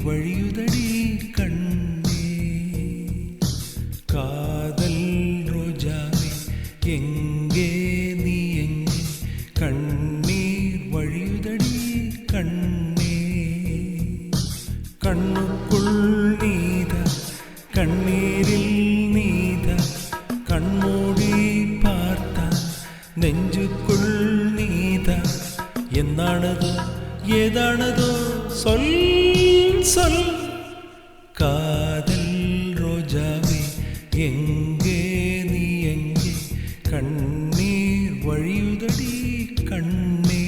வழியுதடி கண்ணே காதல் ரோஜாவே எங்கே நீ எங்கே கண்ணீர் வழியுதடி கண்ணே கண்ணுக்குள் நீதா கண்ணீரில் நீதா கண்மூடி பார்த்தா நெஞ்சுக்குள் நீதா എന്നാണതോ ഏതാണതോ சொல் சொல் காதல் ரோஜாவே எங்கே நீ எங்கே கண்ணீர் வழியுதடி கண்ணே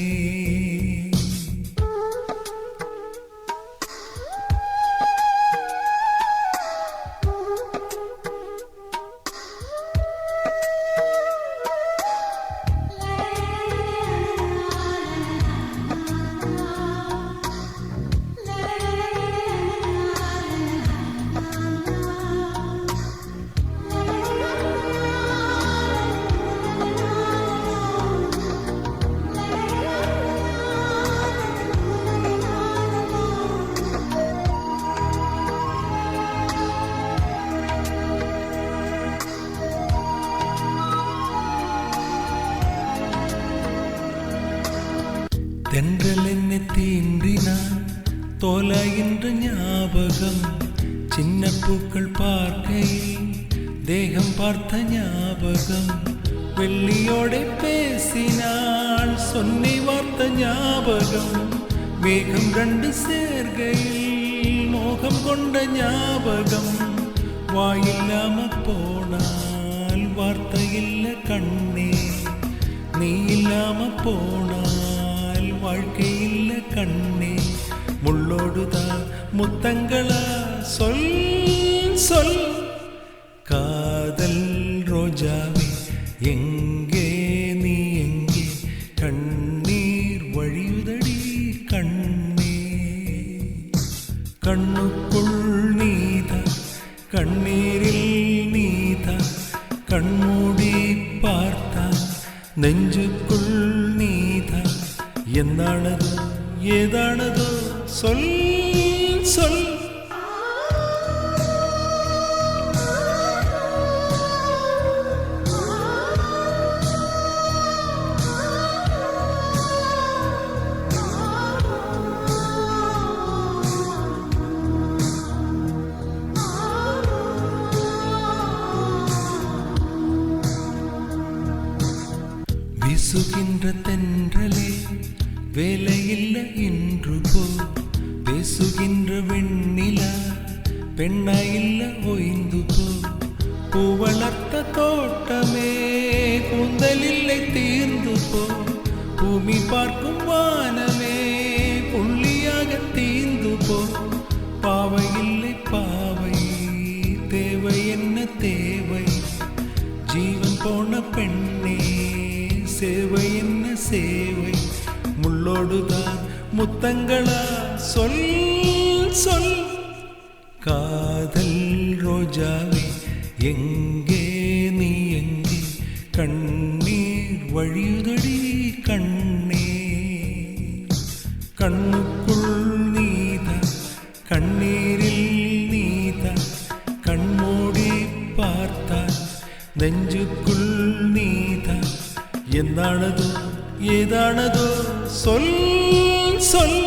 தென்றல் என்னை தீண்டினான் தோலாயின்ற ஞாபகம் சின்ன பூக்கள் பார்க்கையில் தேகம் பார்த்த ஞாபகம் வெள்ளியோட பேசினாள் சொன்னி வார்த்த ஞாபகம் மேகம் ரெண்டு சேர்கையில் மோகம் கொண்ட ஞாபகம் வாயில்லாம போனால் வார்த்தை இல்ல கண்ணே நீ இல்லாம போனால் வாழ்க்கை இல்ல கண்ணே முள்ளோடுதான் முத்தங்களா சொல் சொல் காதல் ரோஜாவே எங்கே நீ எங்கே கண்ணீர் வழியுதடி கண்ணே கண்ணுக்குள் நீதா கண்ணீரில் நீதா கண்மூடி பார்த்தா நெஞ்சுக்குள் நீதா എന്നാണതോ ഏതാണതോ சொல் சொல் வீசுகின்ற தென்றலே வேலையில்லை இன்று போ பேசுகின்ற வெண்ணிலா பெண்ணாயில்ல ஓய்ந்து போ பூ வளர்த்த தோட்டமே கூந்தலில்லை தீர்ந்து போ பூமி பார்க்கும் வானமே புள்ளியாக தீர்ந்து போ பாவை இல்லை பாவை தேவை என்ன தேவை ஜீவன் போன பெண்ணே சேவை என்ன சேவை முள்ளோடுதான் முத்தங்களா சொல் சொல் காதல் ரோஜாவே எங்கே நீ எங்கே கண்ணீர் வழியுதடி கண்ணே கண்ணுக்குள் நீதா கண்ணீரில் நீதா கண்மூடி பார்த்தால் நெஞ்சுக்குள் நீதா എന്നാണതോ ഏതാണതോ சொல் சொல்